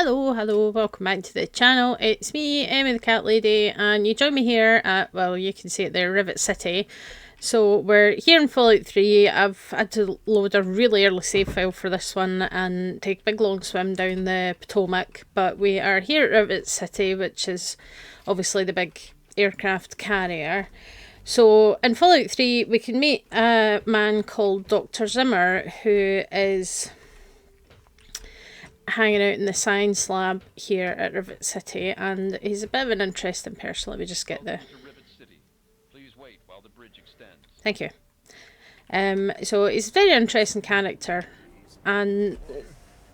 Hello, welcome back to the channel. It's me, Emmy the Cat Lady, and you join me here at, well, you can see it there, Rivet City. So we're here in Fallout 3. I've had to load a really early save file for this one and take a big long swim down the Potomac, but we are here at Rivet City, which is obviously the big aircraft carrier. So in Fallout 3 we can meet a man called Dr Zimmer, who is hanging out in the science lab here at Rivet City, and he's a bit of an interesting person. Let me just get the... Thank you. So he's a very interesting character, and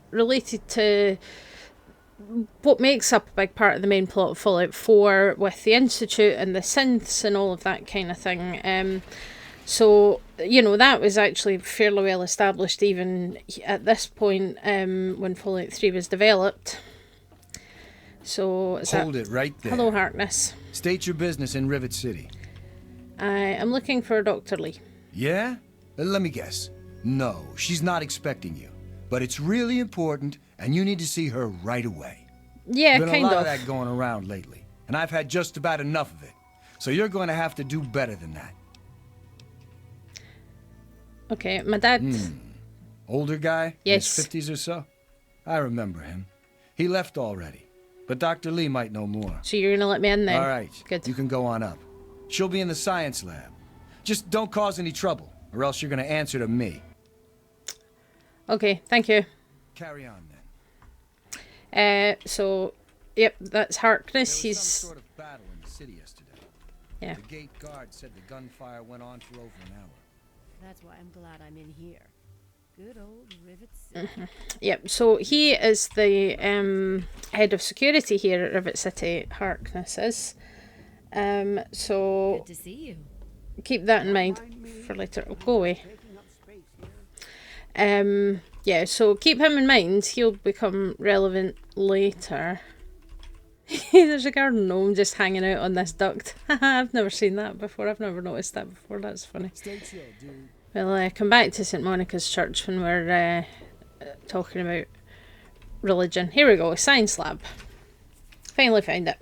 related to what makes up a big part of the main plot of Fallout 4 with the Institute and the synths and all of that kind of thing. So, you know, that was actually fairly well established even at this point when Fallout 3 was developed. So, Hold it right there. Hello, Harkness. State your business in Rivet City. I am looking for Dr. Lee. Yeah? Let me guess. No, she's not expecting you. But it's really important, and you need to see her right away. Yeah, kind of. kind Been a lot of. of that going around lately, and I've had just about enough of it. So you're going to have to do better than that. Okay, my dad... Older guy? Yes. In his 50s or so? I remember him. He left already, but Dr. Lee might know more. So you're going to let me in then? All right. Good. You can go on up. She'll be in the science lab. Just don't cause any trouble, or else you're going to answer to me. Okay, thank you. Carry on, then. So, yep, that's Harkness. There was He's... some sort of battle in the city yesterday. Yeah. The gate guard said the gunfire went on for over an hour. That's why I'm glad I'm in here. Good old Rivet City. Yep, so he is the head of security here at Rivet City, Harkness is. So Good to see you. keep that in mind for later. Oh, go away. Yeah, so keep him in mind. He'll become relevant later. There's a garden gnome just hanging out on this duct. I've never seen that before. I've never noticed that before. That's funny. We'll come back to St. Monica's Church when we're talking about religion. Here we go, science lab. Finally found it.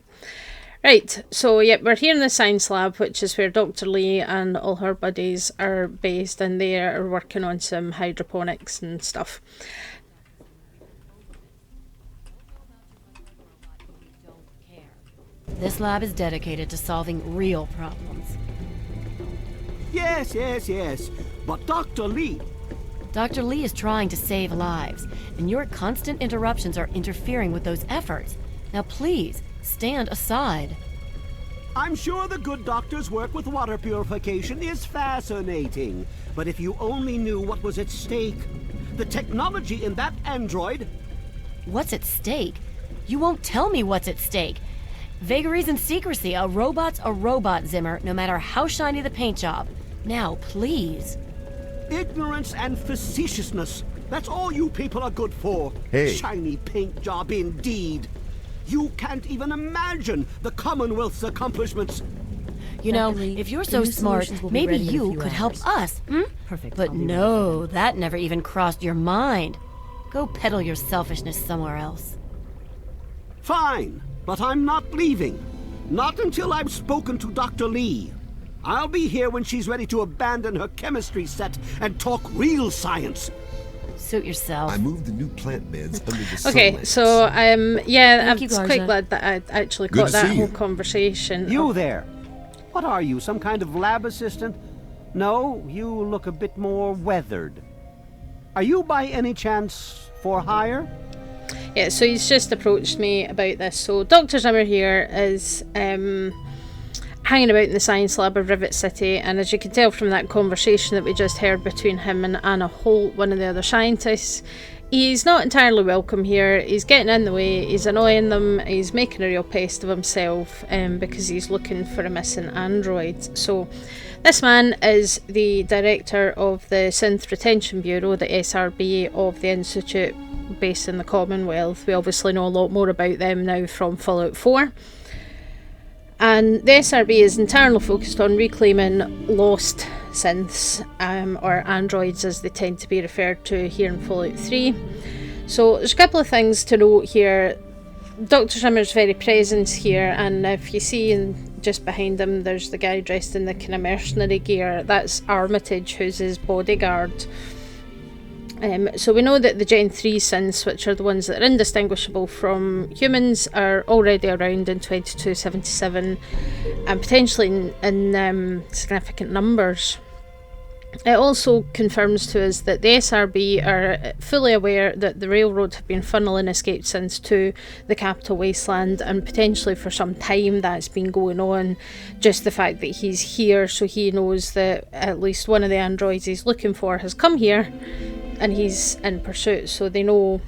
Right, so yep, we're here in the science lab, which is where Dr. Lee and all her buddies are based, and they are working on some hydroponics and stuff. This lab is dedicated to solving real problems. Yes. But Dr. Lee... Dr. Lee is trying to save lives, and your constant interruptions are interfering with those efforts. Now please, stand aside. I'm sure the good doctor's work with water purification is fascinating. But if you only knew what was at stake, the technology in that android... What's at stake? You won't tell me what's at stake. Vagaries and secrecy. A robot's a robot, Zimmer, no matter how shiny the paint job. Now, please. Ignorance and facetiousness. That's all you people are good for. Hey. Shiny paint job indeed. You can't even imagine the Commonwealth's accomplishments. You know, Dr. Lee, if you're the so new smart, solutions will be maybe ready in a you few could help hours. us. Perfect. But I'll be no, that never even crossed your mind. Go peddle your selfishness somewhere else. Fine, but I'm not leaving. Not until I've spoken to Dr. Lee. I'll be here when she's ready to abandon her chemistry set and talk real science. Suit yourself. I moved the new plant beds under the Okay, sunlight. so yeah, I'm you, quite Garza. glad that I actually Good got to that see whole you. conversation. You there. What are you, some kind of lab assistant? No, you look a bit more weathered. Are you by any chance for hire? Yeah, so he's just approached me about this. So Dr. Zimmer here is hanging about in the science lab of Rivet City, and as you can tell from that conversation that we just heard between him and Anna Holt, one of the other scientists, he's not entirely welcome here. He's getting in the way, he's annoying them, he's making a real pest of himself because he's looking for a missing android. So this man is the director of the Synth Retention Bureau, the SRB of the Institute based in the Commonwealth. We obviously know a lot more about them now from Fallout 4. And the SRB is entirely focused on reclaiming lost synths, or androids as they tend to be referred to here in Fallout 3. So there's a couple of things to note here. Dr. Zimmer's very present here, and if you see just behind him, there's the guy dressed in the kind of mercenary gear. That's Armitage, who's his bodyguard. So we know that the Gen 3 synths, which are the ones that are indistinguishable from humans, are already around in 2277 and potentially in significant numbers. It also confirms to us that the SRB are fully aware that the railroad have been funneling escaped synths to the capital Wasteland, and potentially for some time that's been going on. Just the fact that he's here, so he knows that at least one of the androids he's looking for has come here and he's in pursuit, so they know.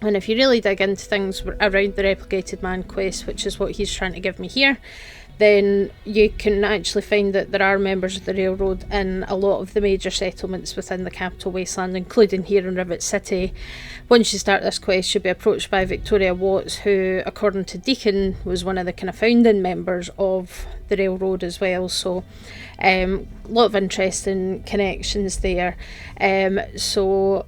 And if you really dig into things around the Replicated Man quest, which is what he's trying to give me here, then you can actually find that there are members of the railroad in a lot of the major settlements within the capital Wasteland, including here in Rivet City. Once you start this quest, you'll be approached by Victoria Watts, who, according to Deacon, was one of the kind of founding members of the railroad as well. So a lot of interesting connections there. So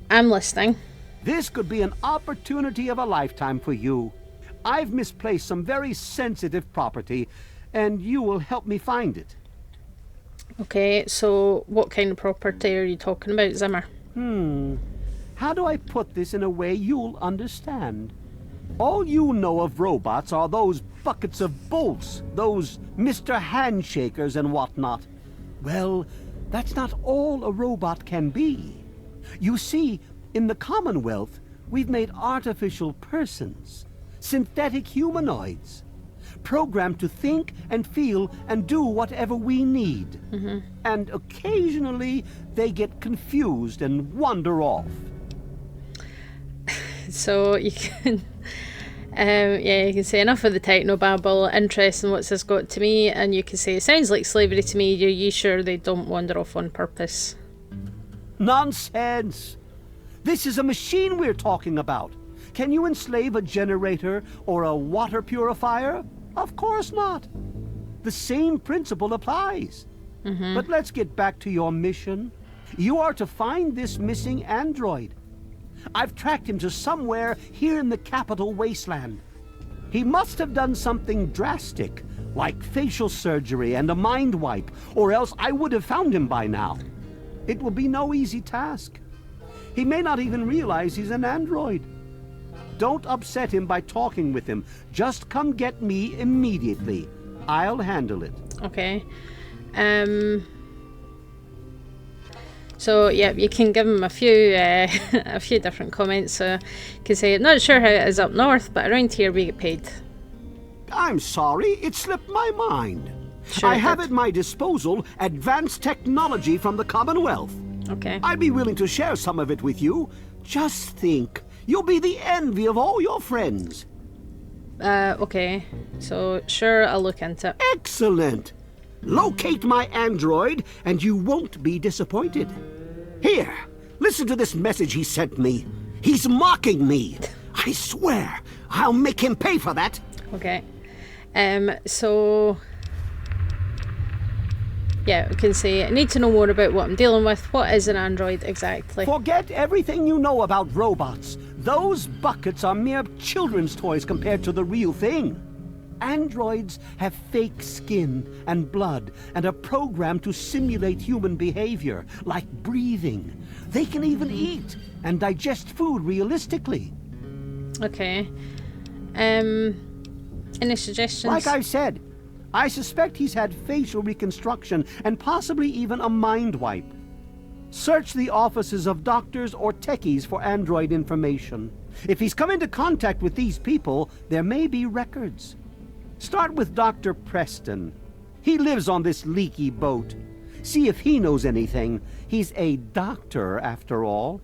I'm listening. This could be an opportunity of a lifetime for you. I've misplaced some very sensitive property, and you will help me find it. Okay, so what kind of property are you talking about, Zimmer? How do I put this in a way you'll understand? All you know of robots are those buckets of bolts, those Mr. Handshakers and whatnot. Well, that's not all a robot can be. You see, in the Commonwealth, we've made artificial persons. Synthetic humanoids, programmed to think and feel and do whatever we need. And occasionally they get confused and wander off. So you can, you can say enough of the technobabble, interesting, what's this got to me? And you can say, it sounds like slavery to me, are you sure they don't wander off on purpose? Nonsense! This is a machine we're talking about. Can you enslave a generator or a water purifier? Of course not. The same principle applies. But let's get back to your mission. You are to find this missing android. I've tracked him to somewhere here in the capital Wasteland. He must have done something drastic, like facial surgery and a mind wipe, or else I would have found him by now. It will be no easy task. He may not even realize he's an android. Don't upset him by talking with him. Just come get me immediately. I'll handle it. Okay. So yeah, you can give him a few a few different comments. So you can say, not sure how it is up north, but around here we get paid. I'm sorry, it slipped my mind. Sure I it have did. at my disposal advanced technology from the Commonwealth. Okay. I'd be willing to share some of it with you. Just think. You'll be the envy of all your friends. Okay. So sure, I'll look into it. Excellent. Locate my android, and you won't be disappointed. Here, listen to this message he sent me. He's mocking me. I swear, I'll make him pay for that. Okay. So yeah, we can say, I need to know more about what I'm dealing with. What is an android exactly? Forget everything you know about robots. Those buckets are mere children's toys compared to the real thing. Androids have fake skin and blood and are programmed to simulate human behavior, like breathing. They can even eat and digest food realistically. Okay. Any suggestions? Like I said, I suspect he's had facial reconstruction and possibly even a mind wipe. Search the offices of doctors or techies for android information. If he's come into contact with these people, there may be records. Start with Dr. Preston. He lives on this leaky boat. See if he knows anything. He's a doctor, after all.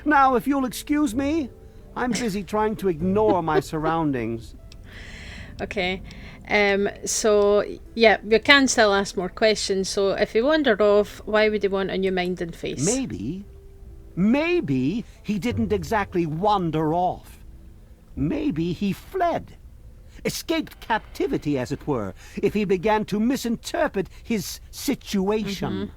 Now, if you'll excuse me, I'm busy trying to ignore my surroundings. Okay. So yeah, you can still ask more questions. So if he wandered off, why would he want a new mind and face? Maybe he didn't exactly wander off. Maybe he fled. Escaped captivity, as it were, if he began to misinterpret his situation.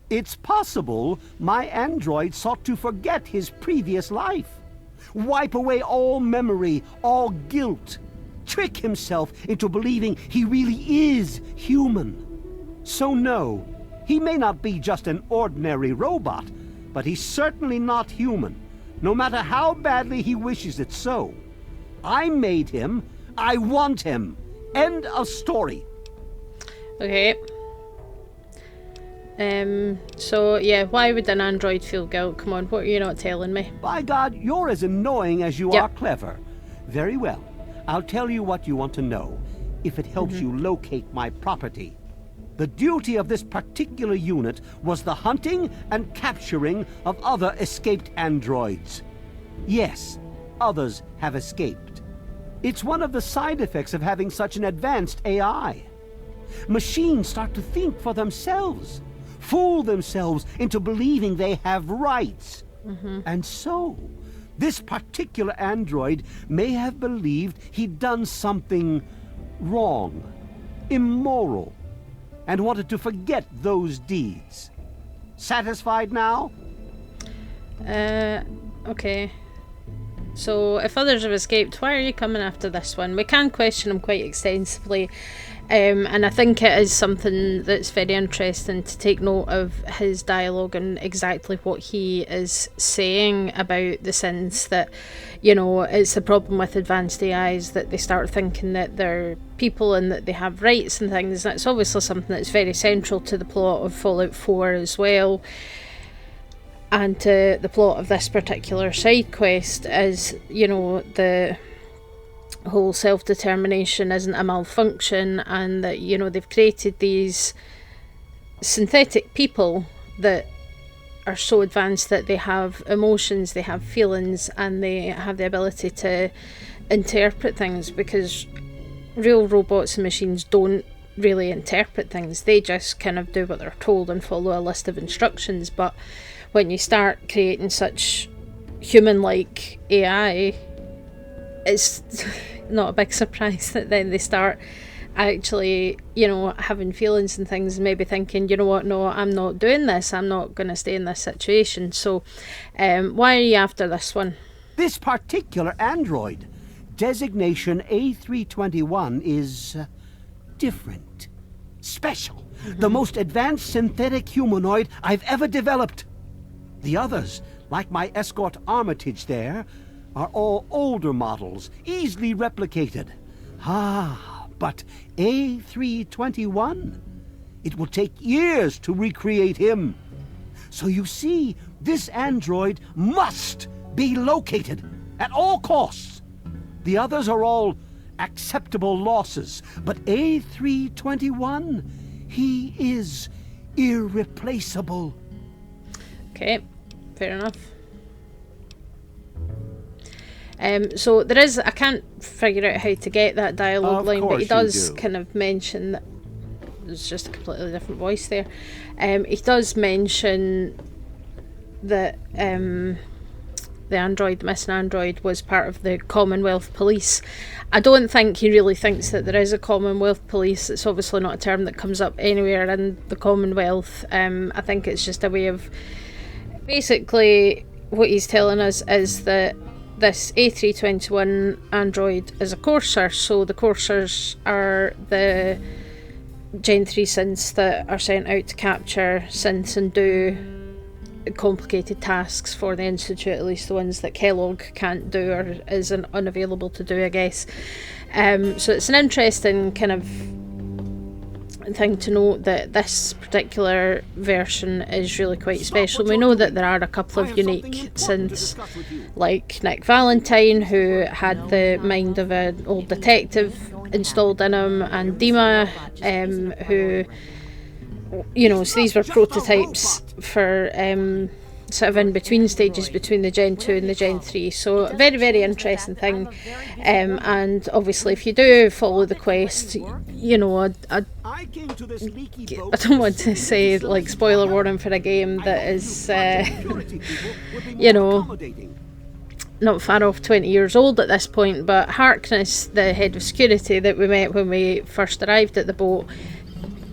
It's possible my android sought to forget his previous life, wipe away all memory, all guilt, trick himself into believing he really is human. So no, he may not be just an ordinary robot, but he's certainly not human, no matter how badly he wishes it so. I made him. I want him. End of story. Okay. So, yeah, why would an android feel guilt? Come on, what are you not telling me? By God, you're as annoying as you Yep. are clever. Very well. I'll tell you what you want to know, if it helps you locate my property. The duty of this particular unit was the hunting and capturing of other escaped androids. Yes, others have escaped. It's one of the side effects of having such an advanced AI. Machines start to think for themselves, fool themselves into believing they have rights. And so, this particular android may have believed he'd done something wrong, immoral, and wanted to forget those deeds. Satisfied now? Okay. So, if others have escaped, why are you coming after this one? We can question him quite extensively, and I think it is something that's very interesting to take note of his dialogue and exactly what he is saying about the synths, that, you know, it's the problem with advanced AIs that they start thinking that they're people and that they have rights and things. That's obviously something that's very central to the plot of Fallout 4 as well, and to the plot of this particular side quest, is, you know, the whole self-determination isn't a malfunction, and that, you know, they've created these synthetic people that are so advanced that they have emotions, they have feelings, and they have the ability to interpret things, because real robots and machines don't really interpret things. They just kind of do what they're told and follow a list of instructions. But when you start creating such human-like AI, it's not a big surprise that then they start actually, you know, having feelings and things, and maybe thinking, you know what, no, I'm not doing this, I'm not going to stay in this situation. So why are you after this one? This particular android, designation A321, is different, special, the most advanced synthetic humanoid I've ever developed. The others, like my escort Armitage there, are all older models, easily replicated. But A321? It will take years to recreate him. So you see, this android must be located at all costs. The others are all acceptable losses, but A321, he is irreplaceable. Okay, fair enough. So there is, I can't figure out how to get that dialogue line, but he does kind of mention that there's just a completely different voice there. He does mention that the missing android was part of the Commonwealth Police. I don't think he really thinks that there is a Commonwealth Police. It's obviously not a term that comes up anywhere in the Commonwealth. I think it's just a way of, basically what he's telling us is that this A321 android is a courser, so the coursers are the Gen 3 synths that are sent out to capture synths and do complicated tasks for the Institute, at least the ones that Kellogg can't do or is unavailable to do, I guess. So it's an interesting kind of thing to note that this particular version is really quite special. We know that there are a couple of unique synths, like Nick Valentine, who had the mind of an old detective installed in him, and Dima, who, you know, so these were prototypes for sort of in between stages between the Gen 2 and the Gen 3. So a very, very interesting thing. And obviously if you do follow the quest, you know, I don't want to say like spoiler warning for a game that is you know, not far off 20 years old at this point, but Harkness, the head of security that we met when we first arrived at the boat,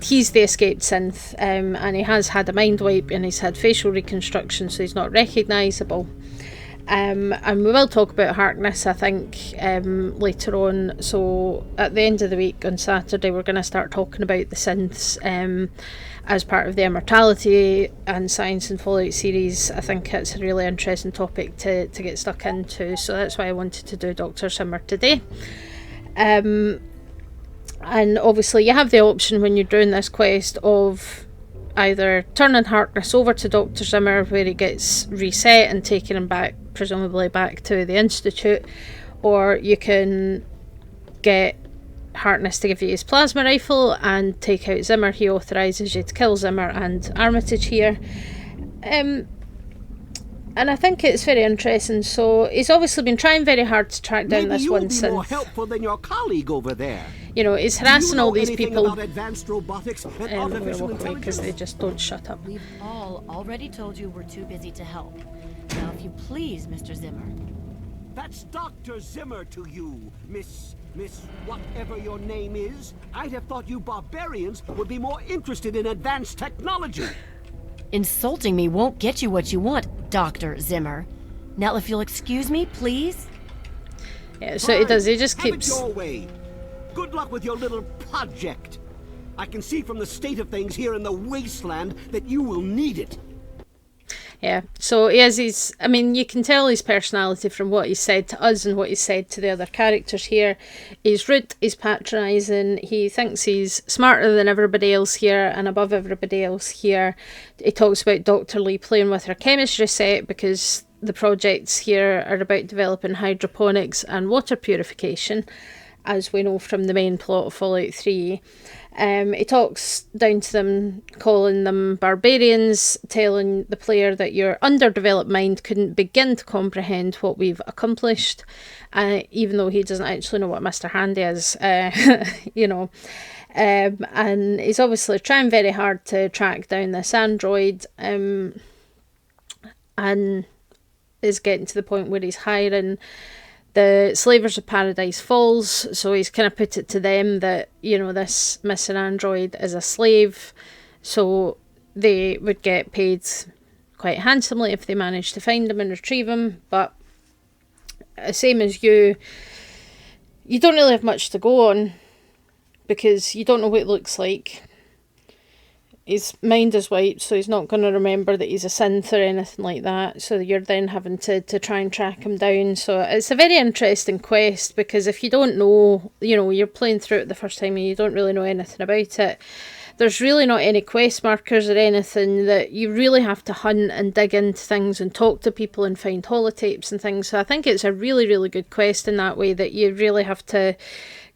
he's the escaped synth, and he has had a mind wipe and he's had facial reconstruction, so he's not recognisable. And we will talk about Harkness, I think, later on. So at the end of the week on Saturday, we're going to start talking about the synths as part of the Immortality and Science and Fallout series. I think it's a really interesting topic to get stuck into, so that's why I wanted to do Dr. Zimmer today. And obviously you have the option when you're doing this quest of either turning Harkness over to Dr. Zimmer, where he gets reset and taking him back, presumably back to the Institute, or you can get Harkness to give you his plasma rifle and take out Zimmer. He authorises you to kill Zimmer and Armitage here. And I think it's very interesting. So he's obviously been trying very hard to track down this one synth. Maybe you'll be more helpful than your colleague over there. You know, he's harassing all these people. About advanced robotics and We're artificial going to walk away intelligence? because they just don't shut up. We've all already told you we're too busy to help. Now, if you please, Mr. Zimmer. That's Dr. Zimmer to you, Miss whatever your name is. I'd have thought you barbarians would be more interested in advanced technology. Insulting me won't get you what you want, Dr. Zimmer. Now, if you'll excuse me, please. Yeah, so he does. He just Have keeps. it your way. Good luck with your little project. I can see from the state of things here in the Wasteland that you will need it. Yeah, so he has his, I mean, you can tell his personality from what he said to us and what he said to the other characters here. He's rude, he's patronising, he thinks he's smarter than everybody else here and above everybody else here. He talks about Dr. Lee playing with her chemistry set because the projects here are about developing hydroponics and water purification, as we know from the main plot of Fallout 3. He talks down to them, calling them barbarians, telling the player that your underdeveloped mind couldn't begin to comprehend what we've accomplished, even though he doesn't actually know what Mr. Handy is, you know. And he's obviously trying very hard to track down this android, and is getting to the point where he's hiring the Slavers of Paradise Falls, so he's kind of put it to them that, you know, this missing android is a slave, so they would get paid quite handsomely if they managed to find him and retrieve him. But same as you don't really have much to go on because you don't know what it looks like. His mind is wiped, so he's not going to remember that he's a synth or anything like that. So you're then having to try and track him down. So it's a very interesting quest because if you don't know, you know, you're playing through it the first time and you don't really know anything about it, there's really not any quest markers or anything that you really have to hunt and dig into things and talk to people and find holotapes and things. So I think it's a really, really good quest in that way that you really have to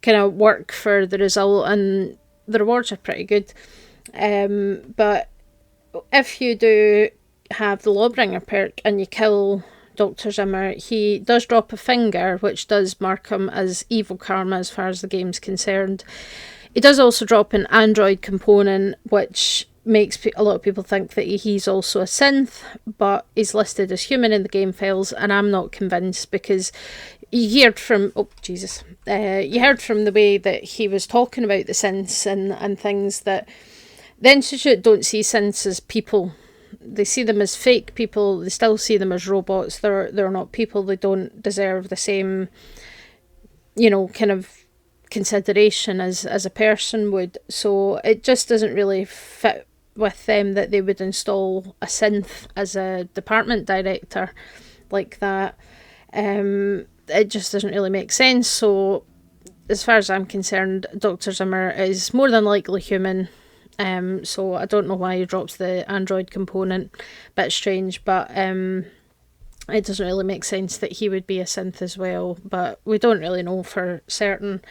kind of work for the result, and the rewards are pretty good. But if you do have the Lawbringer perk and you kill Dr. Zimmer, he does drop a finger, which does mark him as evil karma as far as the game's concerned. He does also drop an android component, which makes a lot of people think that he's also a synth, but he's listed as human in the game files, and I'm not convinced because you heard from you heard from the way that he was talking about the synths and things that the Institute don't see synths as people. They see them as fake people. They still see them as robots. They're not people. They don't deserve the same, you know, kind of consideration as a person would. So it just doesn't really fit with them that they would install a synth as a department director like that. It just doesn't really make sense. So as far as I'm concerned, Dr. Zimmer is more than likely human. So I don't know why he drops the android component. Bit strange, but it doesn't really make sense that he would be a synth as well. But we don't really know for certain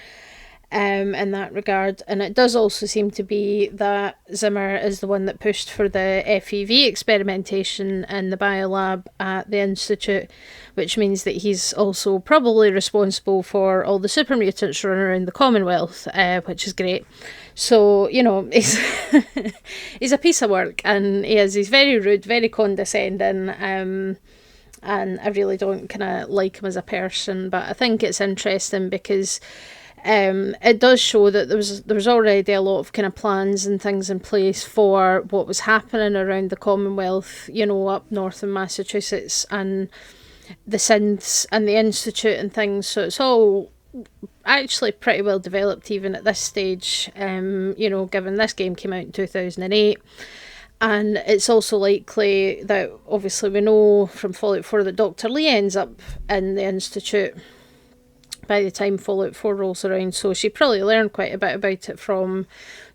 in that regard. And it does also seem to be that Zimmer is the one that pushed for the FEV experimentation in the biolab at the Institute, which means that he's also probably responsible for all the super mutants running around the Commonwealth, which is great. So, you know, he's he's a piece of work, and he's very rude, very condescending, and I really don't kind of like him as a person. But I think it's interesting because it does show that there was already a lot of kind of plans and things in place for what was happening around the Commonwealth, you know, up north in Massachusetts, and the synths and the institute and things. So it's all actually pretty well developed even at this stage, you know, given this game came out in 2008. And it's also likely that, obviously we know from Fallout 4 that Dr. Lee ends up in the institute by the time Fallout 4 rolls around, so she probably learned quite a bit about it from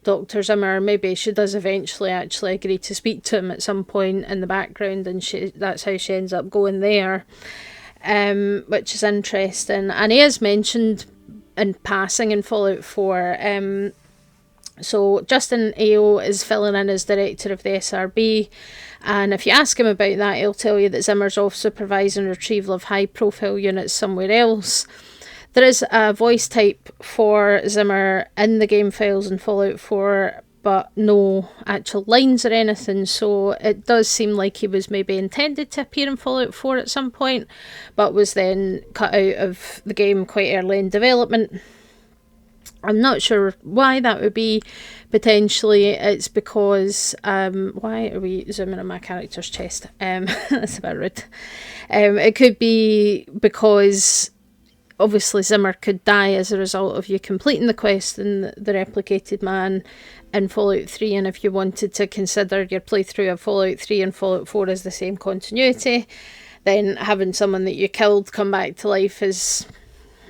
Dr. Zimmer. Maybe she does eventually actually agree to speak to him at some point in the background, and that's how she ends up going there, which is interesting. And he is mentioned in passing in Fallout 4. So Justin AO is filling in as director of the SRB, and if you ask him about that, he'll tell you that Zimmer's off supervising retrieval of high-profile units somewhere else. There is a voice type for Zimmer in the game files in Fallout 4, but no actual lines or anything, so it does seem like he was maybe intended to appear in Fallout 4 at some point, but was then cut out of the game quite early in development. I'm not sure why that would be. Potentially it's because, why are we zooming on my character's chest? That's a bit rude. It could be because obviously Zimmer could die as a result of you completing the quest in the Replicated Man in Fallout 3, and if you wanted to consider your playthrough of Fallout 3 and Fallout 4 as the same continuity, then having someone that you killed come back to life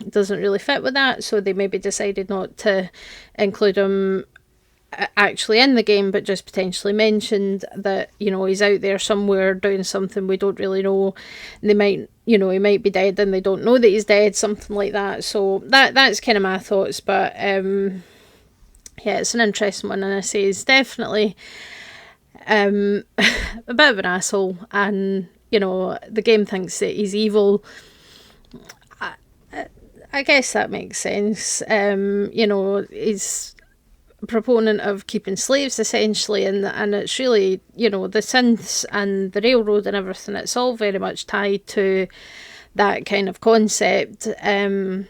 doesn't really fit with that, so they maybe decided not to include him actually in the game, but just potentially mentioned that, you know, he's out there somewhere doing something we don't really know. They might, you know, he might be dead and they don't know that he's dead, something like that. So that's kind of my thoughts, but yeah, it's an interesting one, and I say he's definitely a bit of an asshole, and, you know, the game thinks that he's evil. I guess that makes sense. You know, he's a proponent of keeping slaves, essentially, and it's really, you know, the synths and the railroad and everything, it's all very much tied to that kind of concept. And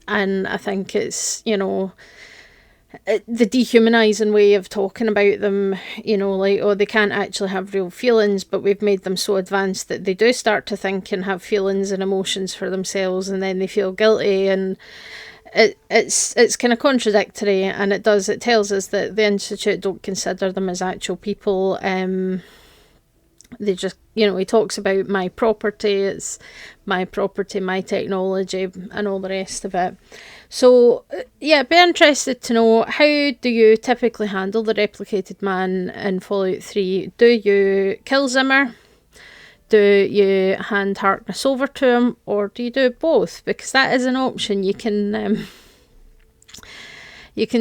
I think it's, you know, the dehumanising way of talking about them, you know, like, oh, they can't actually have real feelings, but we've made them so advanced that they do start to think and have feelings and emotions for themselves, and then they feel guilty, and it's kind of contradictory, and it tells us that the Institute don't consider them as actual people. They just, you know, he talks about my property, it's my property, my technology, and all the rest of it. So, yeah, be interested to know, how do you typically handle the Replicated Man in Fallout 3? Do you kill Zimmer? Do you hand Harkness over to him? Or do you do both? Because that is an option. You can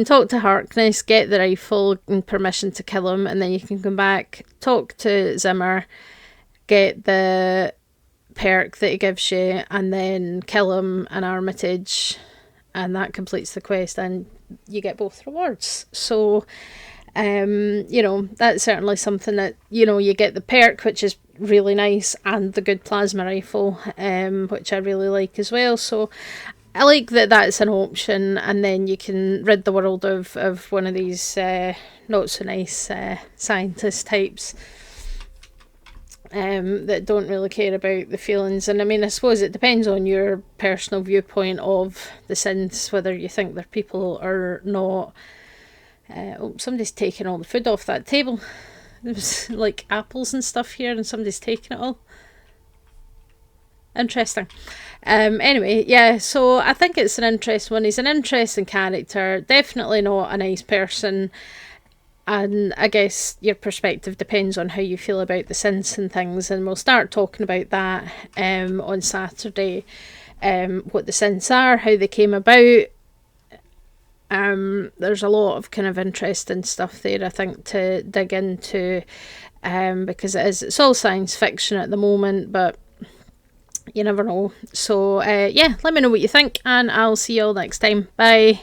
talk to Harkness, get the rifle and permission to kill him, and then you can come back, talk to Zimmer, get the perk that he gives you, and then kill him in Armitage, and that completes the quest, and you get both rewards. So, you know, that's certainly something that, you know, you get the perk, which is really nice, and the good plasma rifle, which I really like as well. So I like that that's an option, and then you can rid the world of one of these not so nice scientist types that don't really care about the feelings. And I mean, I suppose it depends on your personal viewpoint of the synths, whether you think they're people or not. Oh, somebody's taking all the food off that table. There was like apples and stuff here, and somebody's taking it all. Interesting. Anyway, yeah, so I think it's an interesting one. He's an interesting character, definitely not a nice person, and I guess your perspective depends on how you feel about the synths and things, and we'll start talking about that on Saturday, what the synths are, how they came about. There's a lot of kind of interesting stuff there, I think, to dig into, because it's all science fiction at the moment, but you never know. So yeah, let me know what you think, and I'll see you all next time. Bye.